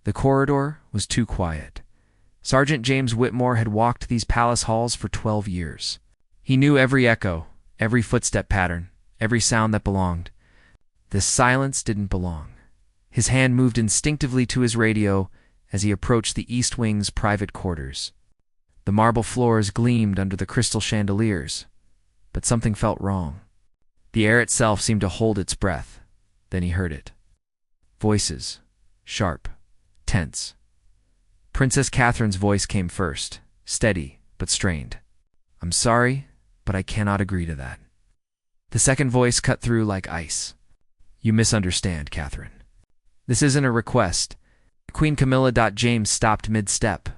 The corridor was too quiet. Sergeant James Whitmore had walked these palace halls for 12 years. He knew every echo, every footstep pattern, every sound that belonged. This silence didn't belong. His hand moved instinctively to his radio as he approached the East Wing's private quarters. The marble floors gleamed under the crystal chandeliers, but something felt wrong. The air itself seemed to hold its breath. Then he heard it. Voices, sharp, tense. Princess Catherine's voice came first, steady but strained. "I'm sorry, but I cannot agree to that." The second voice cut through like ice. "You misunderstand, Catherine. This isn't a request." Queen Camilla. James stopped mid-step.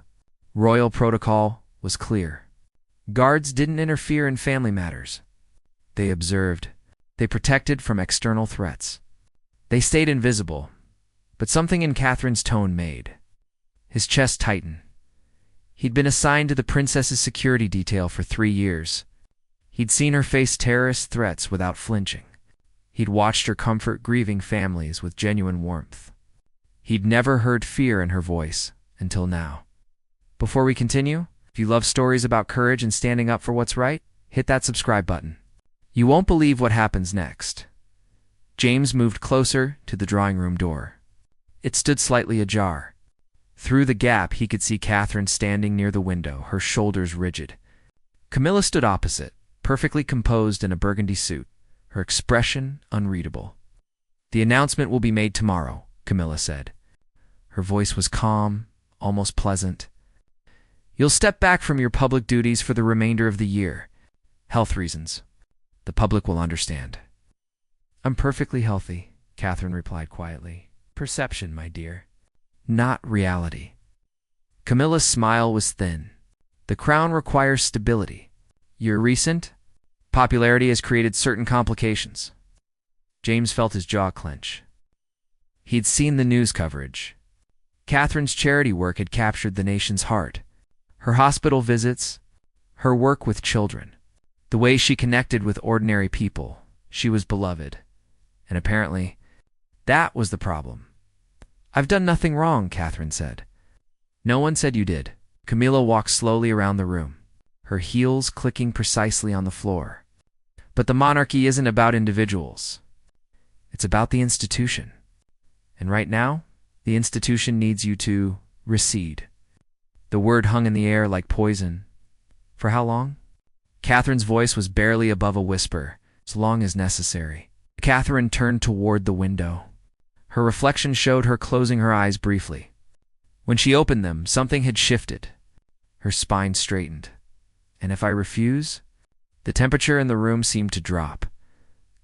Royal protocol was clear. Guards didn't interfere in family matters. They observed. They protected from external threats. They stayed invisible, but something in Catherine's tone made his chest tighten. He'd been assigned to the princess's security detail for 3 years. He'd seen her face terrorist threats without flinching. He'd watched her comfort grieving families with genuine warmth. He'd never heard fear in her voice until now. Before we continue, if you love stories about courage and standing up for what's right, hit that subscribe button. You won't believe what happens next. James moved closer to the drawing room door. It stood slightly ajar. Through the gap, he could see Catherine standing near the window, her shoulders rigid. Camilla stood opposite, perfectly composed in a burgundy suit, her expression unreadable. "The announcement will be made tomorrow," Camilla said. Her voice was calm, almost pleasant. "You'll step back from your public duties for the remainder of the year. Health reasons. The public will understand." "I'm perfectly healthy," Catherine replied quietly. "Perception, my dear, not reality." Camilla's smile was thin. "The crown requires stability. Your recent popularity has created certain complications." James felt his jaw clench. He'd seen the news coverage. Catherine's charity work had captured the nation's heart. Her hospital visits, her work with children, the way she connected with ordinary people. She was beloved. And apparently, that was the problem. "I've done nothing wrong," Catherine said. "No one said you did." Camilla walked slowly around the room, her heels clicking precisely on the floor. "But the monarchy isn't about individuals. It's about the institution. And right now, the institution needs you to recede." The word hung in the air like poison. "For how long?" Catherine's voice was barely above a whisper. "As long as necessary." Catherine turned toward the window. Her reflection showed her closing her eyes briefly. When she opened them, something had shifted. Her spine straightened. "And if I refuse?" The temperature in the room seemed to drop.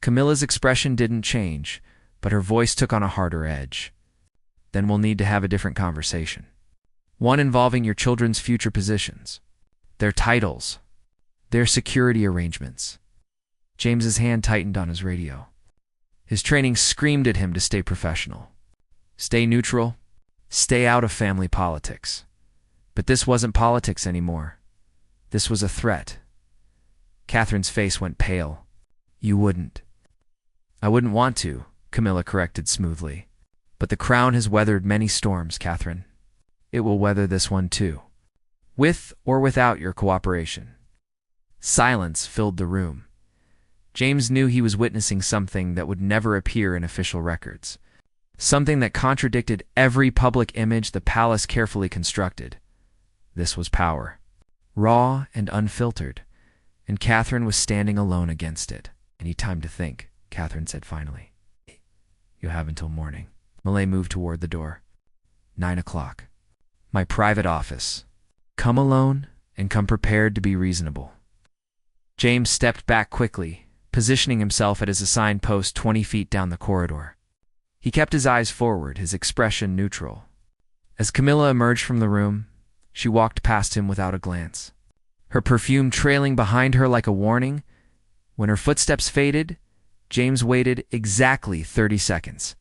Camilla's expression didn't change, but her voice took on a harder edge. "Then we'll need to have a different conversation. One involving your children's future positions, their titles, their security arrangements." James's hand tightened on his radio. His training screamed at him to stay professional. Stay neutral, stay out of family politics. But this wasn't politics anymore. This was a threat. Catherine's face went pale. "You wouldn't." "I wouldn't want to," Camilla corrected smoothly. "But the crown has weathered many storms, Catherine. It will weather this one too. With or without your cooperation." Silence filled the room. James knew he was witnessing something that would never appear in official records. Something that contradicted every public image the palace carefully constructed. This was power. Raw and unfiltered. And Catherine was standing alone against it. "I need time to think," Catherine said finally. "You have until morning." Millet moved toward the door. 9 o'clock. "My private office. Come alone and come prepared to be reasonable." James stepped back quickly, positioning himself at his assigned post 20 feet down the corridor. He kept his eyes forward, his expression neutral. As Camilla emerged from the room, she walked past him without a glance, her perfume trailing behind her like a warning. When her footsteps faded, James waited exactly 30 seconds.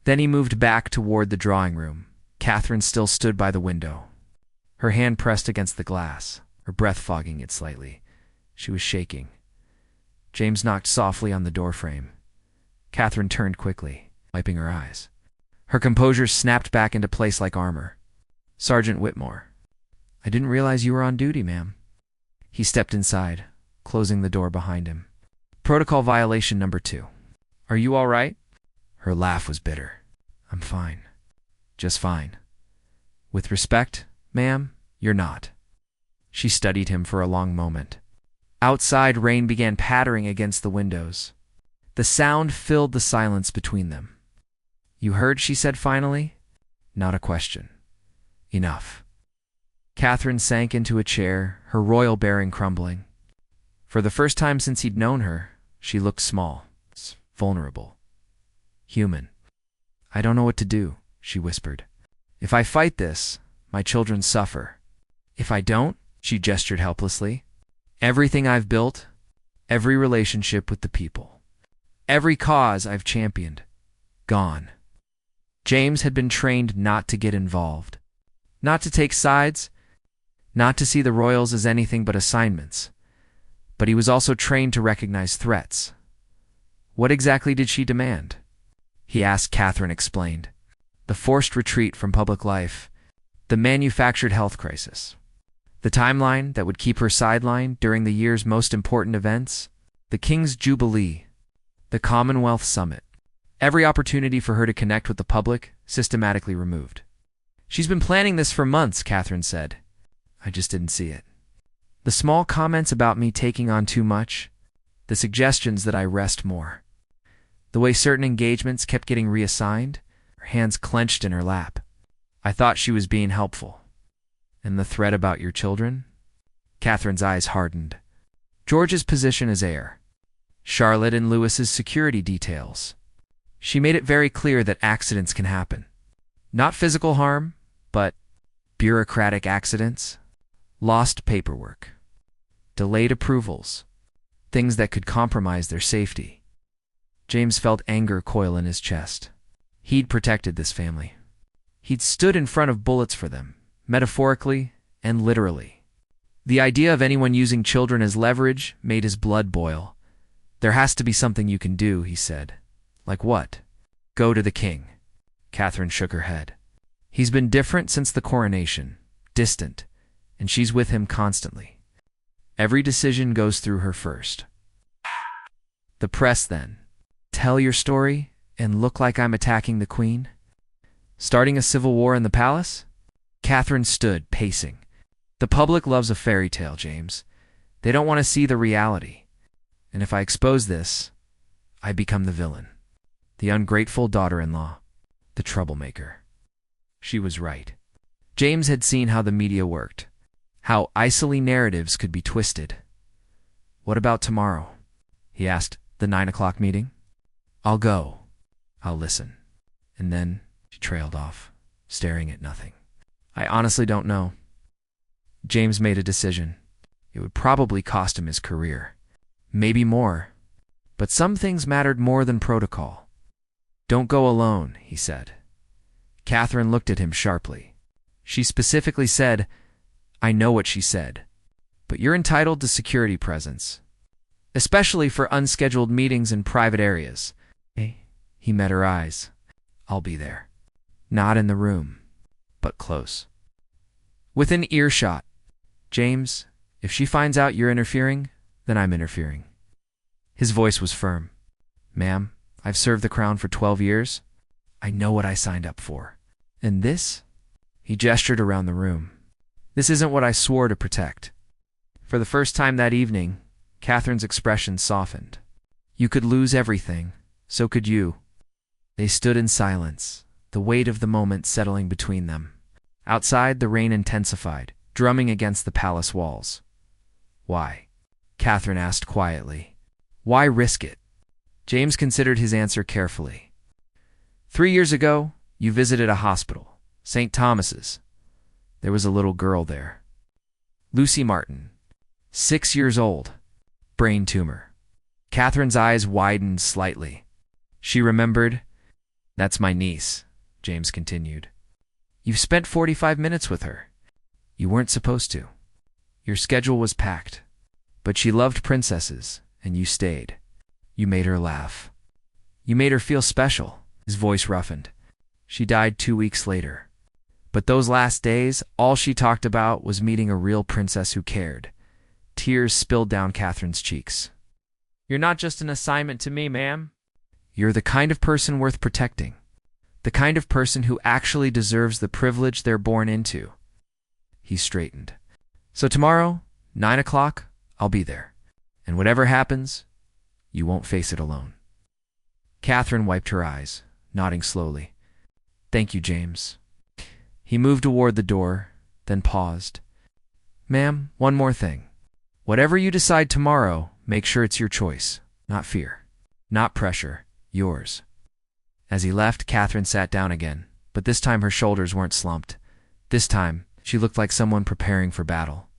Then he moved back toward the drawing room. Catherine still stood by the window, her hand pressed against the glass, her breath fogging it slightly. She was shaking. James knocked softly on the doorframe. Catherine turned quickly, wiping her eyes. Her composure snapped back into place like armor. Sergeant Whitmore. I didn't realize you were on duty, ma'am. He stepped inside, closing the door behind him. Protocol violation number 2. Are you all right? Her laugh was bitter. I'm fine. Just fine. With respect, ma'am, you're not. She studied him for a long moment. Outside, rain began pattering against the windows. The sound filled the silence between them. You heard, she said finally. Not a question. Enough. Catherine sank into a chair, her royal bearing crumbling. For the first time since he'd known her, she looked small, vulnerable, human. I don't know what to do, she whispered. If I fight this, my children suffer. If I don't, she gestured helplessly, everything I've built, every relationship with the people, every cause I've championed, gone. James had been trained not to get involved, not to take sides, not to see the royals as anything but assignments. But he was also trained to recognize threats. What exactly did she demand? He asked. Catherine explained. The forced retreat from public life, the manufactured health crisis, the timeline that would keep her sidelined during the year's most important events, the King's Jubilee, the Commonwealth Summit, every opportunity for her to connect with the public systematically removed. She's been planning this for months, Catherine said. I just didn't see it. The small comments about me taking on too much, the suggestions that I rest more, the way certain engagements kept getting reassigned, her hands clenched in her lap. I thought she was being helpful. And the threat about your children? Catherine's eyes hardened. George's position as heir. Charlotte and Louis's security details. She made it very clear that accidents can happen. Not physical harm, but bureaucratic accidents. Lost paperwork, delayed approvals, things that could compromise their safety. James felt anger coil in his chest. He'd protected this family. He'd stood in front of bullets for them, metaphorically and literally. The idea of anyone using children as leverage made his blood boil. There has to be something you can do, he said. Like what? Go to the king. Catherine shook her head. He's been different since the coronation, distant. And she's with him constantly. Every decision goes through her first. The press, then. Tell your story and look like I'm attacking the queen? Starting a civil war in the palace? Catherine stood, pacing. The public loves a fairy tale, James. They don't want to see the reality. And if I expose this, I become the villain. The ungrateful daughter-in-law. The troublemaker. She was right. James had seen how the media worked. How isolated narratives could be twisted. What about tomorrow? He asked. The 9 o'clock meeting? I'll go. I'll listen. And then she trailed off, staring at nothing. I honestly don't know. James made a decision. It would probably cost him his career. Maybe more. But some things mattered more than protocol. Don't go alone, he said. Catherine looked at him sharply. She specifically said, I know what she said, but you're entitled to security presence, especially for unscheduled meetings in private areas. He met her eyes. I'll be there. Not in the room, but close. Within earshot. James, if she finds out you're interfering, then I'm interfering. His voice was firm. Ma'am, I've served the crown for 12 years. I know what I signed up for. And this? He gestured around the room. This isn't what I swore to protect. For the first time that evening, Catherine's expression softened. You could lose everything. So could you. They stood in silence, the weight of the moment settling between them. Outside, the rain intensified, drumming against the palace walls. Why? Catherine asked quietly. Why risk it? James considered his answer carefully. 3 years ago, you visited a hospital, St. Thomas's. There was a little girl there. Lucy Martin, 6 years old, brain tumor. Catherine's eyes widened slightly. She remembered. That's my niece, James continued. You've spent 45 minutes with her. You weren't supposed to. Your schedule was packed. But she loved princesses, and you stayed. You made her laugh. You made her feel special. His voice roughened. She died 2 weeks later. But those last days, all she talked about was meeting a real princess who cared. Tears spilled down Catherine's cheeks. "You're not just an assignment to me, ma'am. You're the kind of person worth protecting. The kind of person who actually deserves the privilege they're born into." He straightened. "So tomorrow, 9 o'clock, I'll be there. And whatever happens, you won't face it alone." Catherine wiped her eyes, nodding slowly. "Thank you, James." He moved toward the door, then paused. "Ma'am, one more thing. Whatever you decide tomorrow, make sure it's your choice, not fear, not pressure, yours." As he left, Catherine sat down again, but this time her shoulders weren't slumped. This time, she looked like someone preparing for battle.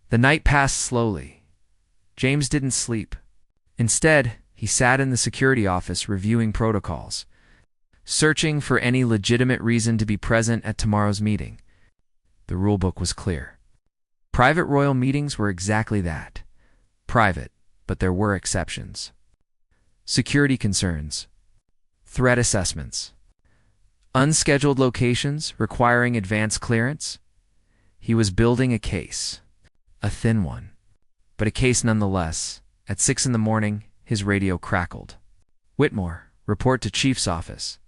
The night passed slowly. James didn't sleep. Instead, he sat in the security office reviewing protocols, searching for any legitimate reason to be present at tomorrow's meeting. The rulebook was clear. Private royal meetings were exactly that. Private, but there were exceptions. Security concerns, threat assessments, unscheduled locations requiring advance clearance. He was building a case, a thin one, but a case nonetheless. At 6 in the morning, his radio crackled. "Whitmore, report to Chief's office."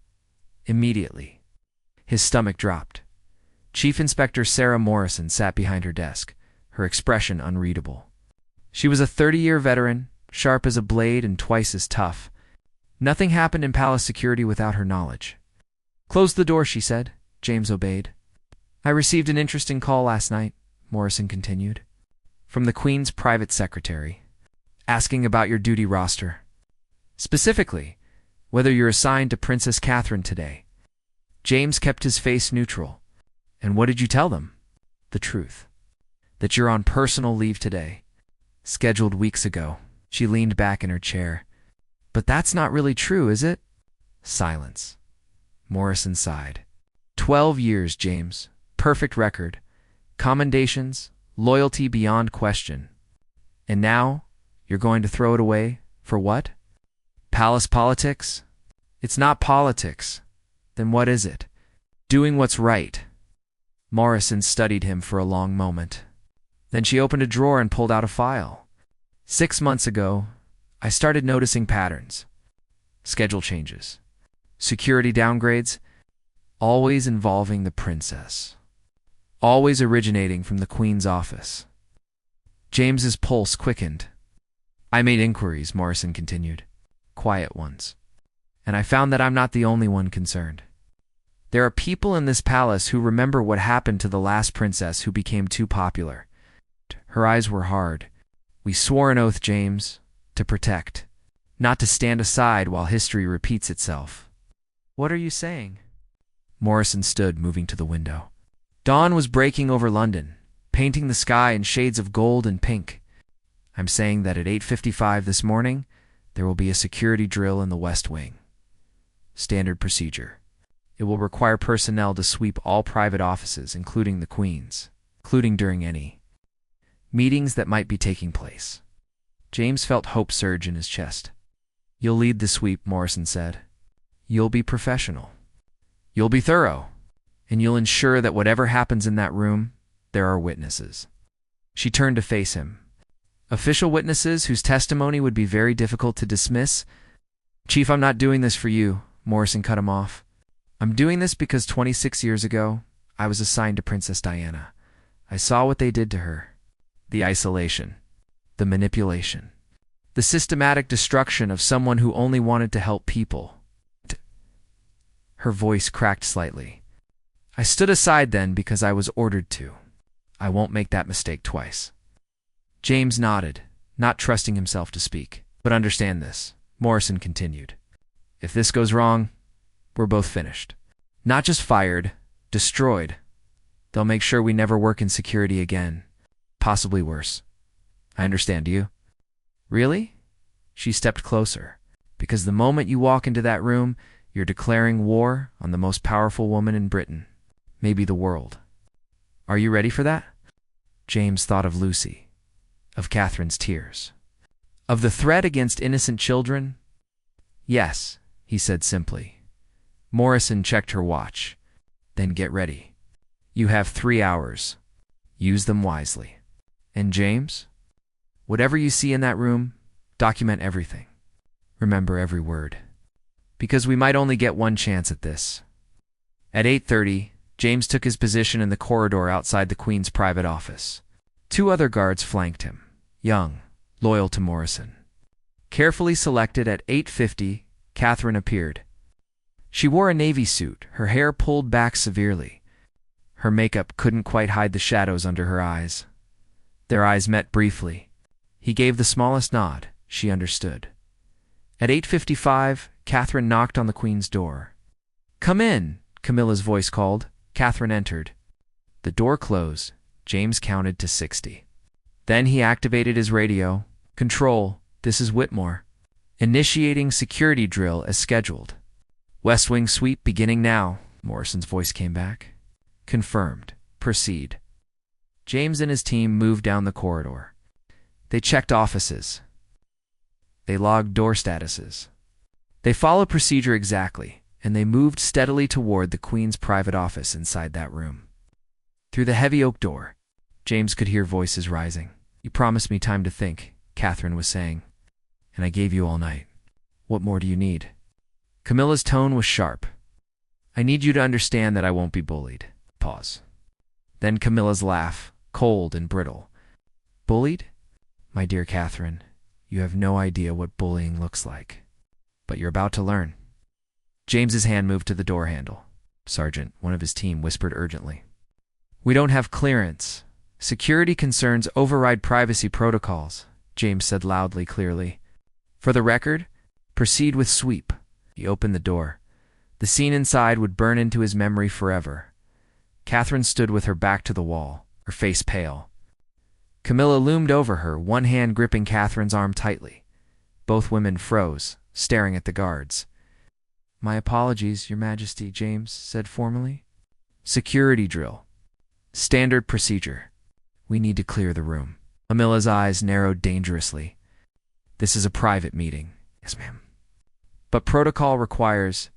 Immediately, his stomach dropped. Chief Inspector Sarah Morrison sat behind her desk, her expression unreadable. She was a 30-year veteran, sharp as a blade and twice as tough. Nothing happened in palace security without her knowledge. "Close the door," she said. James obeyed. "I received an interesting call last night," Morrison continued, "from the Queen's private secretary, asking about your duty roster. Specifically, whether you're assigned to Princess Catherine today." James kept his face neutral. "And what did you tell them?" "The truth. That you're on personal leave today. Scheduled weeks ago." She leaned back in her chair. "But that's not really true, is it?" Silence. Morrison sighed. 12 years, James. Perfect record. Commendations, loyalty beyond question. And now, you're going to throw it away? For what? Palace politics? It's not politics. Then what is it? Doing what's right." Morrison studied him for a long moment. Then she opened a drawer and pulled out a file. 6 months ago, I started noticing patterns. Schedule changes. Security downgrades. Always involving the princess. Always originating from the Queen's office. James's pulse quickened. "I made inquiries," Morrison continued. "Quiet ones. And I found that I'm not the only one concerned. There are people in this palace who remember what happened to the last princess who became too popular." Her eyes were hard. "We swore an oath, James, to protect, not to stand aside while history repeats itself." "What are you saying?" Morrison stood, moving to the window. Dawn was breaking over London, painting the sky in shades of gold and pink. "I'm saying that at 8:55 this morning, there will be a security drill in the West Wing. Standard procedure. It will require personnel to sweep all private offices, including the Queen's, including during any meetings that might be taking place." James felt hope surge in his chest. "You'll lead the sweep," Morrison said. "You'll be professional. You'll be thorough. And you'll ensure that whatever happens in that room, there are witnesses." She turned to face him. "Official witnesses whose testimony would be very difficult to dismiss?" "Chief, I'm not doing this for you," Morrison cut him off. "I'm doing this because 26 years ago, I was assigned to Princess Diana. I saw what they did to her. The isolation. The manipulation. The systematic destruction of someone who only wanted to help people." Her voice cracked slightly. "I stood aside then because I was ordered to. I won't make that mistake twice." James nodded, not trusting himself to speak. "But understand this," Morrison continued. "If this goes wrong, we're both finished. Not just fired, destroyed. They'll make sure we never work in security again. Possibly worse. I understand, do you?" "Really?" She stepped closer. "Because the moment you walk into that room, you're declaring war on the most powerful woman in Britain, maybe the world. Are you ready for that?" James thought of Lucy, of Catherine's tears, of the threat against innocent children. "Yes," he said simply. Morrison checked her watch. Then get ready. You have 3 hours. Use them wisely. And James? Whatever you see in that room, document everything. Remember every word. Because we might only get one chance at this. At 8:30, James took his position in the corridor outside the Queen's private office. 2 other guards flanked him, young, loyal to Morrison. Carefully selected at 8:50, Catherine appeared. She wore a navy suit, her hair pulled back severely. Her makeup couldn't quite hide the shadows under her eyes. Their eyes met briefly. He gave the smallest nod. She understood. At 8:55, Catherine knocked on the Queen's door. "Come in," Camilla's voice called. Catherine entered. The door closed. James counted to 60. Then he activated his radio. "Control, this is Whitmore. Initiating security drill as scheduled. West Wing sweep beginning now," Morrison's voice came back. "Confirmed. Proceed." James and his team moved down the corridor. They checked offices. They logged door statuses. They followed procedure exactly, and they moved steadily toward the Queen's private office inside that room. Through the heavy oak door, James could hear voices rising. "You promised me time to think," Catherine was saying, "and I gave you all night. What more do you need?" Camilla's tone was sharp. "I need you to understand that I won't be bullied." Pause. Then Camilla's laugh, cold and brittle. "Bullied? My dear Catherine, you have no idea what bullying looks like. But you're about to learn." James's hand moved to the door handle. "Sergeant," one of his team whispered urgently. "We don't have clearance. Security concerns override privacy protocols," James said loudly, clearly. "For the record, proceed with sweep." He opened the door. The scene inside would burn into his memory forever. Catherine stood with her back to the wall, her face pale. Camilla loomed over her, one hand gripping Catherine's arm tightly. Both women froze, staring at the guards. "My apologies, Your Majesty," James said formally. "Security drill. Standard procedure. We need to clear the room." Camilla's eyes narrowed dangerously. "This is a private meeting." "Yes, ma'am." "But protocol requires—"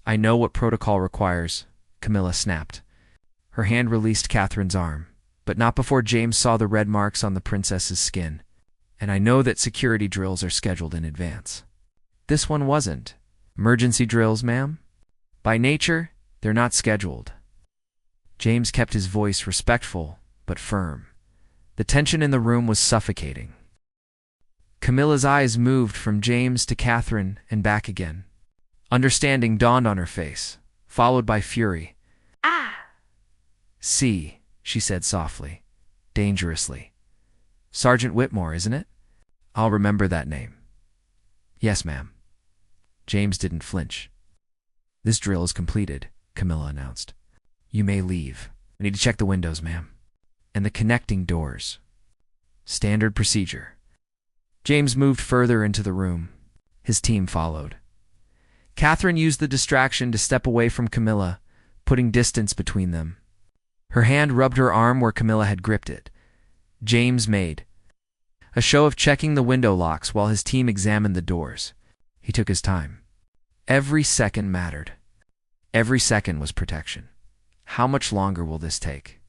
"I know what protocol requires," Camilla snapped. Her hand released Catherine's arm, but not before James saw the red marks on the princess's skin. "And I know that security drills are scheduled in advance." "This one wasn't." "Emergency drills, ma'am? By nature, they're not scheduled." James kept his voice respectful, but firm. The tension in the room was suffocating. Camilla's eyes moved from James to Catherine and back again. Understanding dawned on her face, followed by fury. "Ah!" "See," she said softly, dangerously. "Sergeant Whitmore, isn't it? I'll remember that name." "Yes, ma'am." James didn't flinch. "This drill is completed," Camilla announced. "You may leave. I need to check the windows, ma'am. And the connecting doors. Standard procedure." James moved further into the room. His team followed. Catherine used the distraction to step away from Camilla, putting distance between them. Her hand rubbed her arm where Camilla had gripped it. James made a show of checking the window locks while his team examined the doors. He took his time. Every second mattered. Every second was protection. "How much longer will this take?"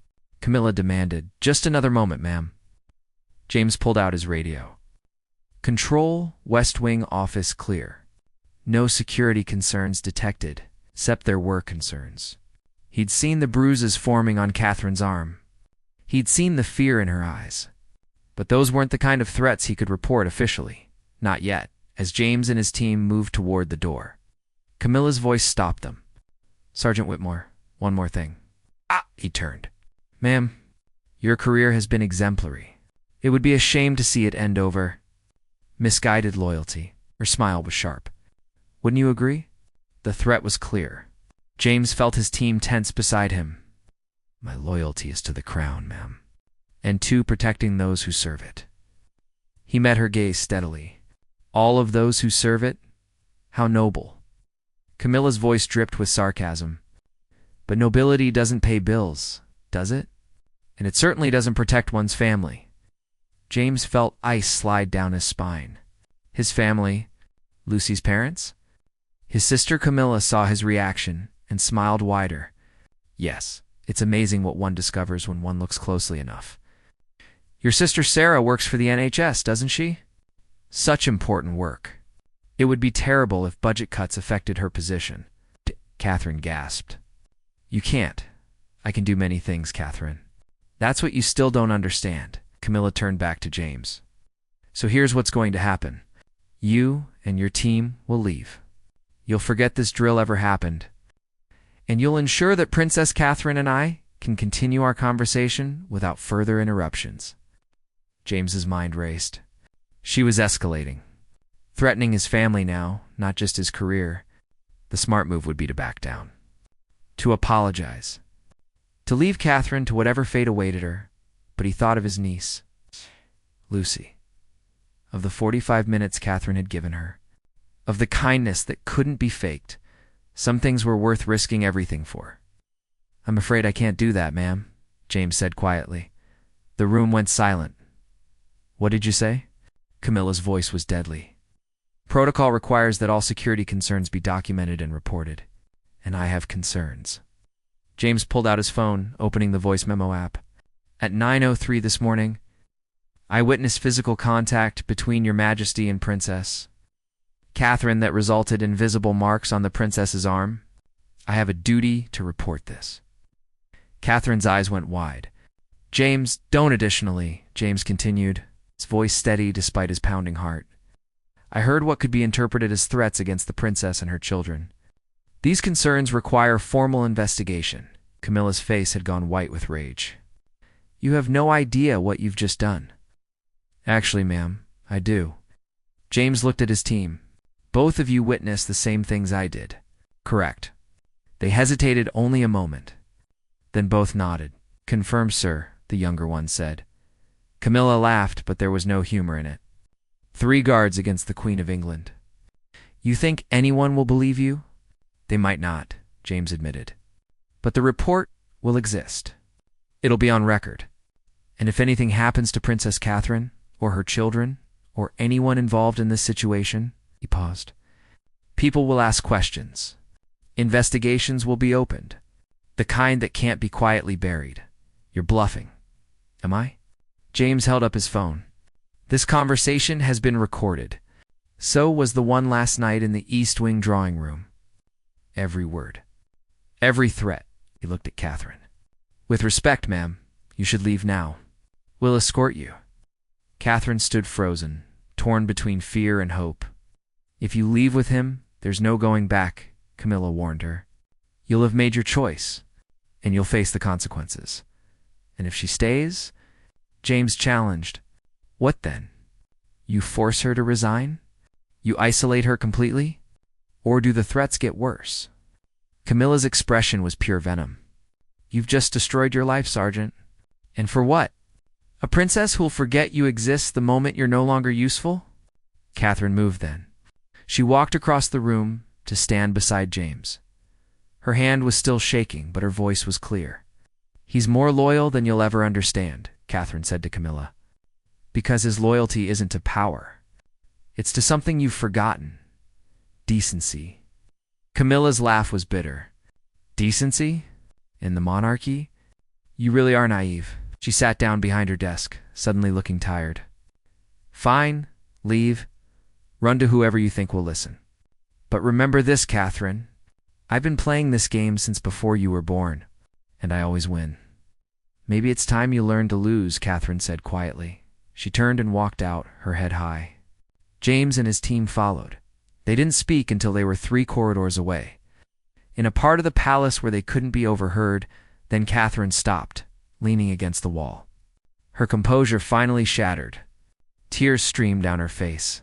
Camilla demanded. "Just another moment, ma'am." James pulled out his radio. "Control, West Wing office clear. No security concerns detected, except there were concerns." He'd seen the bruises forming on Catherine's arm. He'd seen the fear in her eyes. But those weren't the kind of threats he could report officially. Not yet, as James and his team moved toward the door. Camilla's voice stopped them. "Sergeant Whitmore, one more thing." "Ah!" He turned. "Ma'am, your career has been exemplary. It would be a shame to see it end over misguided loyalty." Her smile was sharp. "Wouldn't you agree?" The threat was clear. James felt his team tense beside him. "My loyalty is to the crown, ma'am, and to protecting those who serve it." He met her gaze steadily. "All of those who serve it? How noble." Camilla's voice dripped with sarcasm. "But nobility doesn't pay bills, does it? And it certainly doesn't protect one's family." James felt ice slide down his spine. His family? Lucy's parents? His sister Camilla saw his reaction and smiled wider. Yes, it's amazing what one discovers when one looks closely enough. Your sister Sarah works for the NHS, doesn't she? Such important work. It would be terrible if budget cuts affected her position. Catherine gasped. You can't. I can do many things, Catherine. That's what you still don't understand. Camilla turned back to James. So here's what's going to happen. You and your team will leave. You'll forget this drill ever happened. And you'll ensure that Princess Catherine and I can continue our conversation without further interruptions. James's mind raced. She was escalating. Threatening his family now, not just his career. The smart move would be to back down. To apologize. To leave Catherine to whatever fate awaited her, but he thought of his niece, Lucy. Of the 45 minutes Catherine had given her. Of the kindness that couldn't be faked. Some things were worth risking everything for. I'm afraid I can't do that, ma'am, James said quietly. The room went silent. What did you say? Camilla's voice was deadly. Protocol requires that all security concerns be documented and reported. And I have concerns. James pulled out his phone, opening the voice memo app. At 9:03 this morning, I witnessed physical contact between Your Majesty and Princess Catherine that resulted in visible marks on the princess's arm. I have a duty to report this. Catherine's eyes went wide. James, don't additionally, James continued, his voice steady despite his pounding heart. I heard what could be interpreted as threats against the princess and her children. These concerns require formal investigation. Camilla's face had gone white with rage. You have no idea what you've just done. Actually, ma'am, I do. James looked at his team. Both of you witnessed the same things I did. Correct. They hesitated only a moment. Then both nodded. Confirmed, sir, the younger one said. Camilla laughed, but there was no humor in it. 3 guards against the Queen of England. You think anyone will believe you? They might not, James admitted. But the report will exist. It'll be on record. And if anything happens to Princess Catherine, or her children, or anyone involved in this situation, he paused, people will ask questions. Investigations will be opened. The kind that can't be quietly buried. You're bluffing. Am I? James held up his phone. This conversation has been recorded. So was the one last night in the East Wing drawing room. Every word. Every threat. He looked at Catherine. With respect, ma'am, you should leave now. We'll escort you. Catherine stood frozen, torn between fear and hope. If you leave with him, there's no going back, Camilla warned her. You'll have made your choice, and you'll face the consequences. And if she stays, James challenged, what then? You force her to resign? You isolate her completely? Or do the threats get worse? Camilla's expression was pure venom. You've just destroyed your life, Sergeant. And for what? A princess who'll forget you exist the moment you're no longer useful? Catherine moved then. She walked across the room to stand beside James. Her hand was still shaking, but her voice was clear. He's more loyal than you'll ever understand, Catherine said to Camilla. Because his loyalty isn't to power. It's to something you've forgotten. Decency. Camilla's laugh was bitter. Decency? In the monarchy? You really are naive. She sat down behind her desk, suddenly looking tired. Fine, leave. Run to whoever you think will listen. But remember this, Catherine. I've been playing this game since before you were born, and I always win. Maybe it's time you learn to lose, Catherine said quietly. She turned and walked out, her head high. James and his team followed. They didn't speak until they were 3 corridors away. In a part of the palace where they couldn't be overheard, then Catherine stopped, leaning against the wall. Her composure finally shattered. Tears streamed down her face.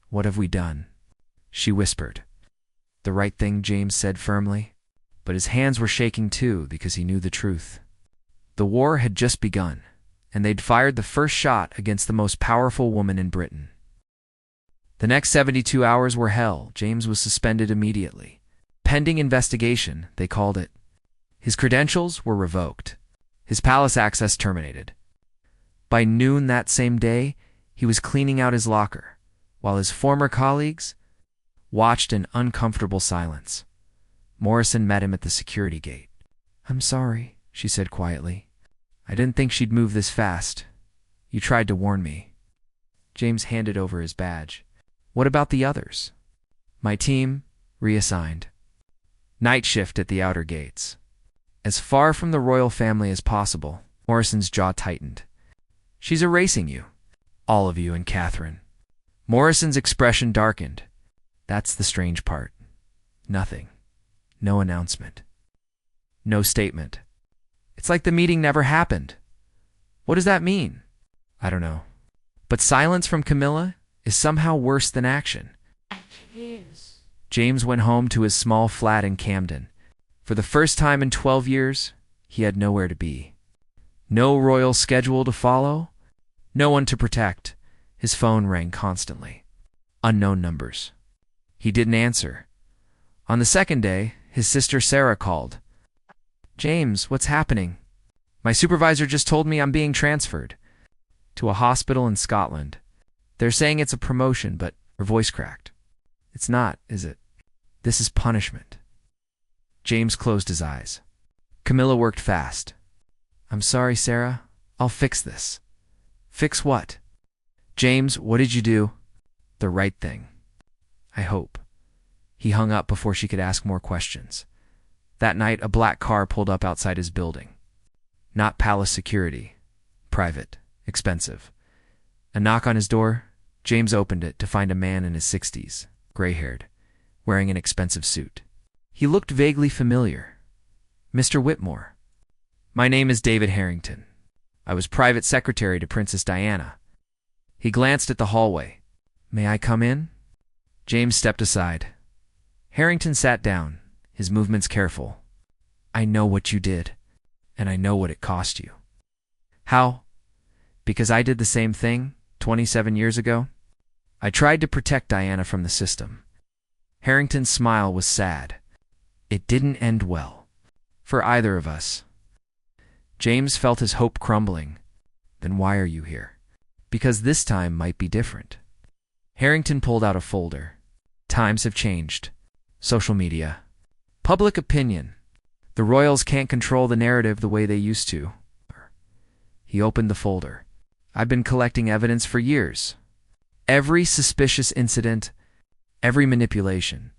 What have we done? She whispered. The right thing, James said firmly. But his hands were shaking too because he knew the truth. The war had just begun, and they'd fired the first shot against the most powerful woman in Britain. The next 72 hours were hell. James was suspended immediately. Pending investigation, they called it. His credentials were revoked. His palace access terminated. By noon that same day, he was cleaning out his locker, while his former colleagues, watched in uncomfortable silence. Morrison met him at the security gate. "I'm sorry," she said quietly. "I didn't think she'd move this fast. You tried to warn me." James handed over his badge. "What about the others?" "My team, reassigned. Night shift at the outer gates. As far from the royal family as possible." Morrison's jaw tightened. "She's erasing you. All of you and Catherine." Morrison's expression darkened. "That's the strange part. Nothing. No announcement. No statement. It's like the meeting never happened. What does that mean?" "I don't know. But silence from Camilla is somehow worse than action." James went home to his small flat in Camden. For the first time in 12 years, he had nowhere to be. No royal schedule to follow. No one to protect. His phone rang constantly. Unknown numbers. He didn't answer. On the second day, his sister Sarah called. "James, what's happening? My supervisor just told me I'm being transferred to a hospital in Scotland. They're saying it's a promotion, but..." Her voice cracked. "It's not, is it? This is punishment." James closed his eyes. Camilla worked fast. "I'm sorry, Sarah. I'll fix this." "Fix what?" "James, what did you do?" "The right thing. I hope." He hung up before she could ask more questions. That night, a black car pulled up outside his building. Not palace security. Private. Expensive. A knock on his door. James opened it to find a man in his 60s, gray-haired, wearing an expensive suit. He looked vaguely familiar. "Mr. Whitmore." "My name is David Harrington. I was private secretary to Princess Diana." He glanced at the hallway. "May I come in?" James stepped aside. Harrington sat down, his movements careful. "I know what you did, and I know what it cost you." "How?" "Because I did the same thing 27 years ago. I tried to protect Diana from the system." Harrington's smile was sad. "It didn't end well. For either of us." James felt his hope crumbling. "Then why are you here?" "Because this time might be different." Harrington pulled out a folder. "Times have changed. Social media. Public opinion. The royals can't control the narrative the way they used to." He opened the folder. "I've been collecting evidence for years. Every suspicious incident, every manipulation,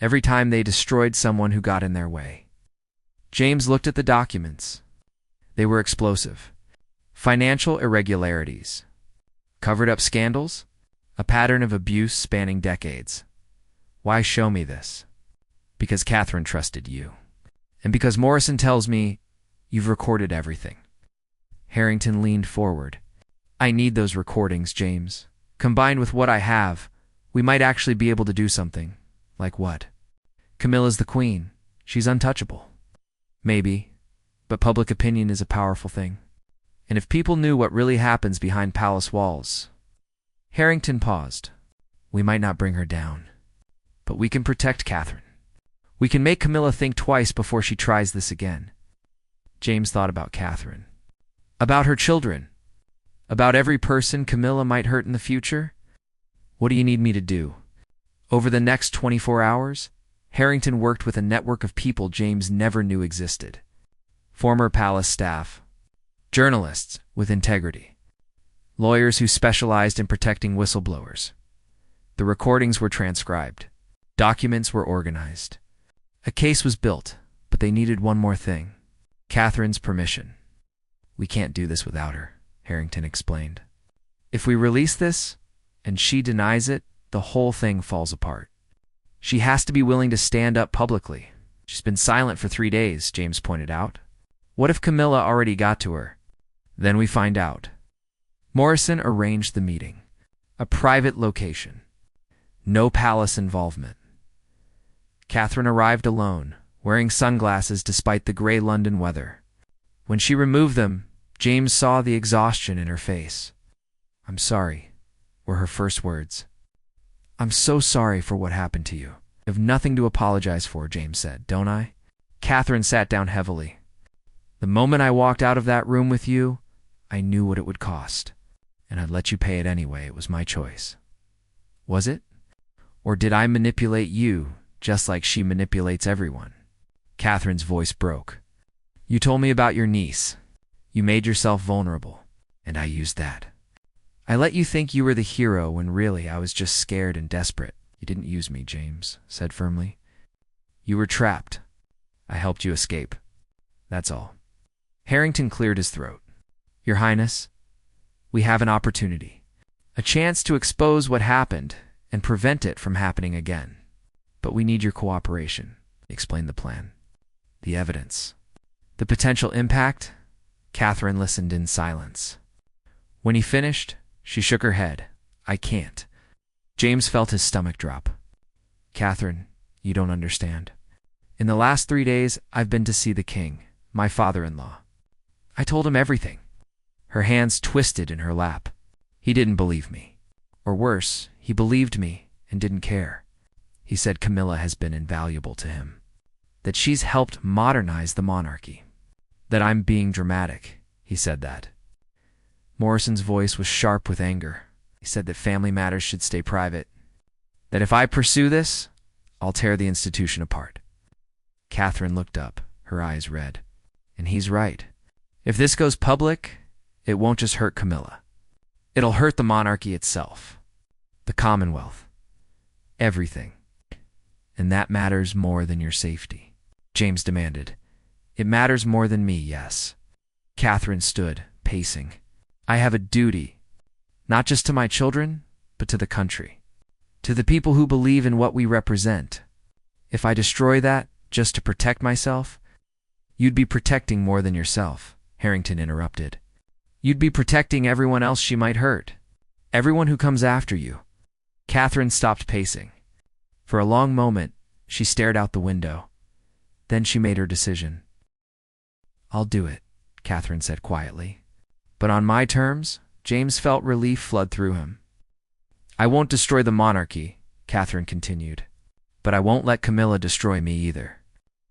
every time they destroyed someone who got in their way." James looked at the documents. They were explosive. Financial irregularities. Covered-up scandals. A pattern of abuse spanning decades. "Why show me this?" "Because Catherine trusted you. And because Morrison tells me you've recorded everything." Harrington leaned forward. "I need those recordings, James. Combined with what I have, we might actually be able to do something." "Like what?" "Camilla's the queen. She's untouchable." "Maybe, but public opinion is a powerful thing. And if people knew what really happens behind palace walls..." Harrington paused. "We might not bring her down, but we can protect Catherine. We can make Camilla think twice before she tries this again." James thought about Catherine. About her children. About every person Camilla might hurt in the future. "What do you need me to do?" Over the next 24 hours, Harrington worked with a network of people James never knew existed. Former palace staff. Journalists with integrity. Lawyers who specialized in protecting whistleblowers. The recordings were transcribed. Documents were organized. A case was built, but they needed one more thing. Catherine's permission. "We can't do this without her," Harrington explained. "If we release this, and she denies it, the whole thing falls apart. She has to be willing to stand up publicly." "She's been silent for 3 days," James pointed out. "What if Camilla already got to her?" "Then we find out." Morrison arranged the meeting. A private location. No palace involvement. Catherine arrived alone, wearing sunglasses despite the gray London weather. When she removed them, James saw the exhaustion in her face. "I'm sorry," were her first words. "I'm so sorry for what happened to you." "I have nothing to apologize for," James said, "don't I?" Catherine sat down heavily. "The moment I walked out of that room with you, I knew what it would cost. And I'd let you pay it anyway. It was my choice." "Was it?" Or did I manipulate you, just like she manipulates everyone? Catherine's voice broke. You told me about your niece. You made yourself vulnerable, and I used that. I let you think you were the hero when really I was just scared and desperate. You didn't use me, James said firmly. You were trapped. I helped you escape. That's all. Harrington cleared his throat. Your Highness, we have an opportunity. A chance to expose what happened and prevent it from happening again. But we need your cooperation, he explained the plan. The evidence. The potential impact? Catherine listened in silence. When he finished, she shook her head. I can't. James felt his stomach drop. Catherine, you don't understand. In the last 3 days, I've been to see the king, my father-in-law. I told him everything. Her hands twisted in her lap. He didn't believe me. Or worse, he believed me and didn't care. He said Camilla has been invaluable to him. That she's helped modernize the monarchy. That I'm being dramatic. He said that. Morrison's voice was sharp with anger. He said that family matters should stay private. That if I pursue this, I'll tear the institution apart. Catherine looked up, her eyes red. And he's right. If this goes public, it won't just hurt Camilla. It'll hurt the monarchy itself. The Commonwealth. Everything. And that matters more than your safety. James demanded. It matters more than me, yes. Catherine stood, pacing. I have a duty, not just to my children, but to the country. To the people who believe in what we represent. If I destroy that just to protect myself, you'd be protecting more than yourself, Harrington interrupted. You'd be protecting everyone else she might hurt. Everyone who comes after you. Catherine stopped pacing. For a long moment, she stared out the window. Then she made her decision. I'll do it, Catherine said quietly. But on my terms. James felt relief flood through him. I won't destroy the monarchy, Catherine continued. But I won't let Camilla destroy me either.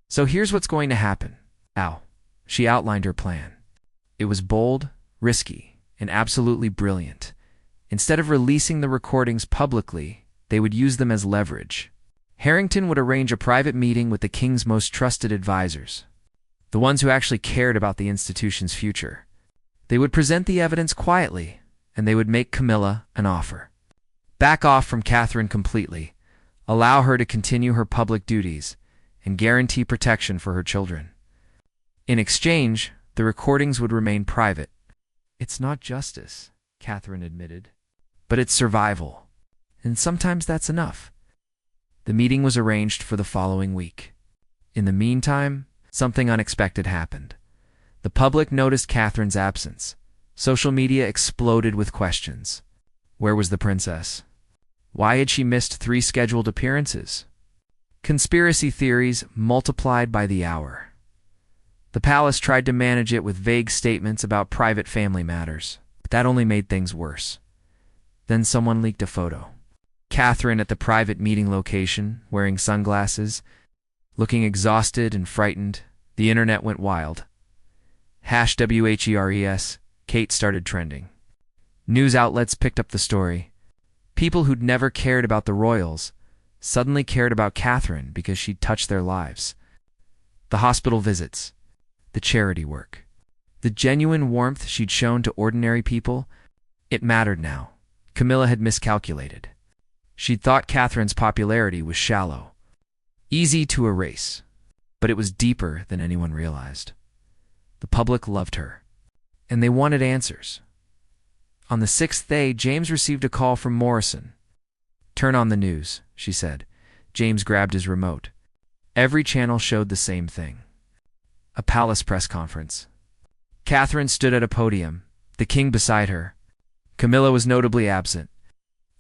So here's what's going to happen. She outlined her plan. It was bold, risky, and absolutely brilliant. Instead of releasing the recordings publicly, they would use them as leverage. Harrington would arrange a private meeting with the king's most trusted advisors, the ones who actually cared about the institution's future. They would present the evidence quietly, and they would make Camilla an offer. Back off from Catherine completely, allow her to continue her public duties, and guarantee protection for her children. In exchange, the recordings would remain private. It's not justice, Catherine admitted, but it's survival, and sometimes that's enough. The meeting was arranged for the following week. In the meantime, something unexpected happened. The public noticed Catherine's absence. Social media exploded with questions. Where was the princess? Why had she missed 3 scheduled appearances? Conspiracy theories multiplied by the hour. The palace tried to manage it with vague statements about private family matters, but that only made things worse. Then someone leaked a photo. Catherine at the private meeting location, wearing sunglasses, looking exhausted and frightened. The internet went wild. #WHERES, Kate started trending. News outlets picked up the story. People who'd never cared about the royals suddenly cared about Catherine because she'd touched their lives. The hospital visits, the charity work, the genuine warmth she'd shown to ordinary people, it mattered now. Camilla had miscalculated. She'd thought Catherine's popularity was shallow, easy to erase, but it was deeper than anyone realized. The public loved her, and they wanted answers. On the 6th day, James received a call from Morrison. Turn on the news, she said. James grabbed his remote. Every channel showed the same thing. A palace press conference. Catherine stood at a podium, the king beside her. Camilla was notably absent.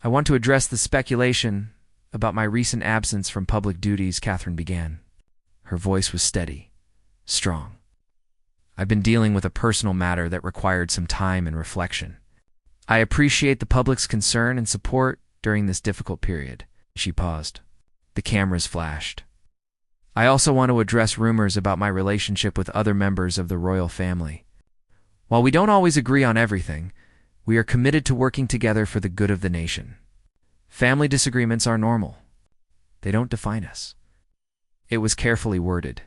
I want to address the speculation about my recent absence from public duties, Catherine began. Her voice was steady, strong. I've been dealing with a personal matter that required some time and reflection. I appreciate the public's concern and support during this difficult period. She paused. The cameras flashed. I also want to address rumors about my relationship with other members of the royal family. While we don't always agree on everything, we are committed to working together for the good of the nation. Family disagreements are normal. They don't define us. It was carefully worded.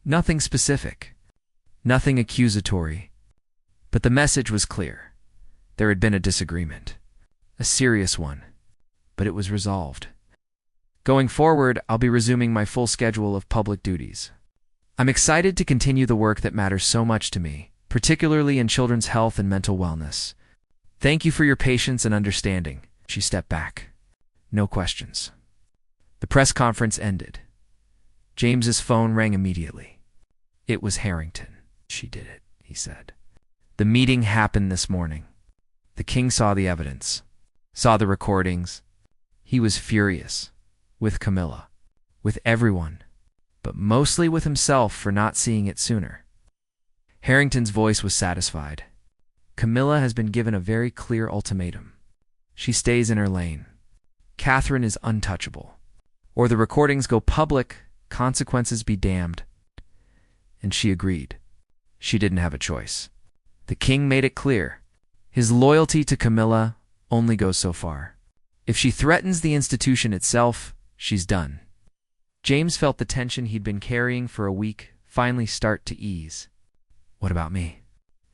Nothing specific. Nothing accusatory. But the message was clear. There had been a disagreement. A serious one. But it was resolved. Going forward, I'll be resuming my full schedule of public duties. I'm excited to continue the work that matters so much to me, particularly in children's health and mental wellness. Thank you for your patience and understanding. She stepped back. No questions. The press conference ended. James's phone rang immediately. It was Harrington. She did it, he said. The meeting happened this morning. The king saw the evidence, saw the recordings. He was furious. With Camilla. With everyone. But mostly with himself for not seeing it sooner. Harrington's voice was satisfied. Camilla has been given a very clear ultimatum. She stays in her lane. Catherine is untouchable. Or the recordings go public, consequences be damned. And she agreed. She didn't have a choice. The king made it clear. His loyalty to Camilla only goes so far. If she threatens the institution itself, she's done. James felt the tension he'd been carrying for a week finally start to ease. What about me?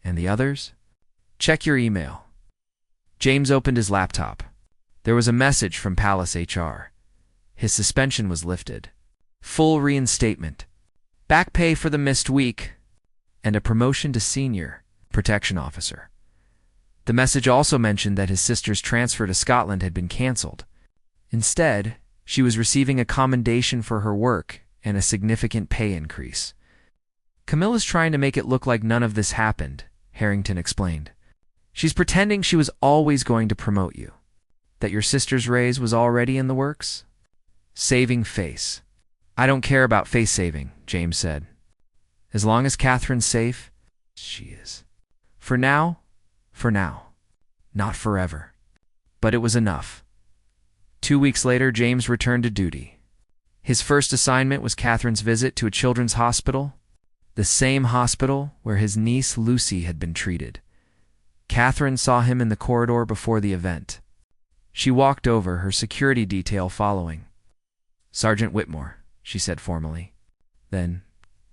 And the others? Check your email. James opened his laptop. There was a message from Palace HR. His suspension was lifted. Full reinstatement. Back pay for the missed week. And a promotion to senior protection officer. The message also mentioned that his sister's transfer to Scotland had been cancelled. Instead, she was receiving a commendation for her work and a significant pay increase. Camilla's trying to make it look like none of this happened, Harrington explained. She's pretending she was always going to promote you. That your sister's raise was already in the works? Saving face. I don't care about face saving, James said. As long as Catherine's safe, she is. For now. Not forever. But it was enough. 2 weeks later, James returned to duty. His first assignment was Catherine's visit to a children's hospital, the same hospital where his niece Lucy had been treated. Catherine saw him in the corridor before the event. She walked over, her security detail following. Sergeant Whitmore, she said formally. Then,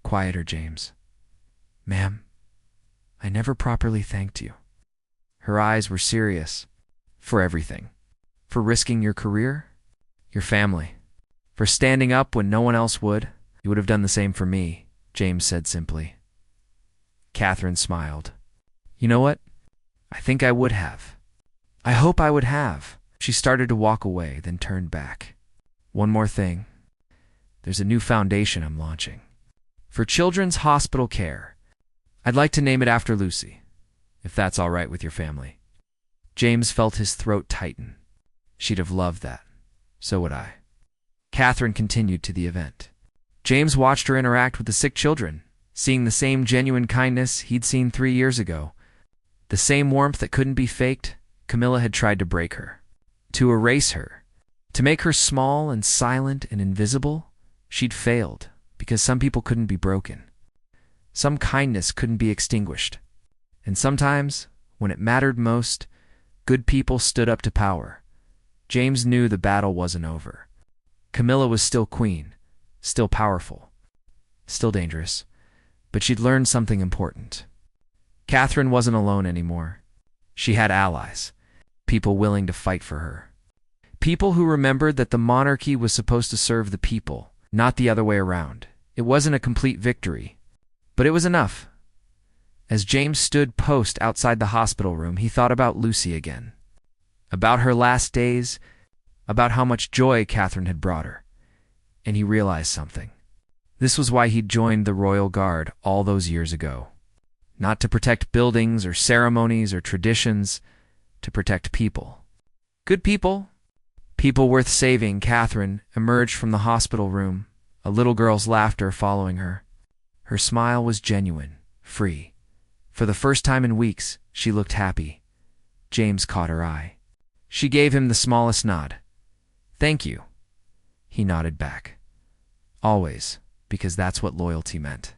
quieter, James. Ma'am, I never properly thanked you. Her eyes were serious. For everything. For risking your career, your family. For standing up when no one else would. You would have done the same for me, James said simply. Catherine smiled. You know what? I think I would have. I hope I would have. She started to walk away, then turned back. One more thing. There's a new foundation I'm launching. For children's hospital care. I'd like to name it after Lucy, if that's all right with your family. James felt his throat tighten. She'd have loved that. So would I. Catherine continued to the event. James watched her interact with the sick children, seeing the same genuine kindness he'd seen 3 years ago. The same warmth that couldn't be faked. Camilla had tried to break her. To erase her. To make her small and silent and invisible. She'd failed, because some people couldn't be broken. Some kindness couldn't be extinguished. And sometimes, when it mattered most, good people stood up to power. James knew the battle wasn't over. Camilla was still queen, still powerful, still dangerous, but she'd learned something important. Catherine wasn't alone anymore. She had allies, people willing to fight for her. People who remembered that the monarchy was supposed to serve the people, not the other way around. It wasn't a complete victory, but it was enough. As James stood post outside the hospital room, he thought about Lucy again. About her last days, about how much joy Catherine had brought her. And he realized something. This was why he'd joined the Royal Guard all those years ago. Not to protect buildings or ceremonies or traditions, to protect people. Good people. People worth saving. Catherine emerged from the hospital room, a little girl's laughter following her. Her smile was genuine, free. For the first time in weeks, she looked happy. James caught her eye. She gave him the smallest nod. Thank you. He nodded back. Always, because that's what loyalty meant.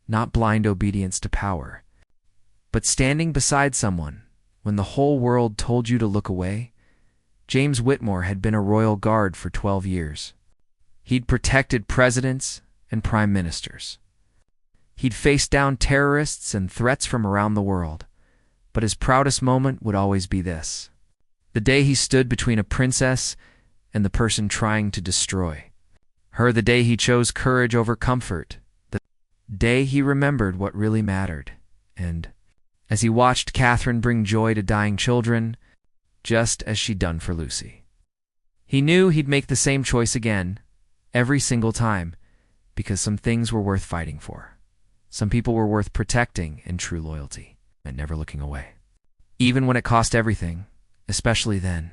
Not blind obedience to power, but standing beside someone when the whole world told you to look away. James Whitmore had been a Royal Guard for 12 years. He'd protected presidents and prime ministers. He'd faced down terrorists and threats from around the world. But his proudest moment would always be this: the day he stood between a princess and the person trying to destroy her, the day he chose courage over comfort, the day he remembered what really mattered. And as he watched Catherine bring joy to dying children, just as she'd done for Lucy, he knew he'd make the same choice again, every single time, because some things were worth fighting for. Some people were worth protecting in true loyalty, and never looking away. Even when it cost everything, especially then.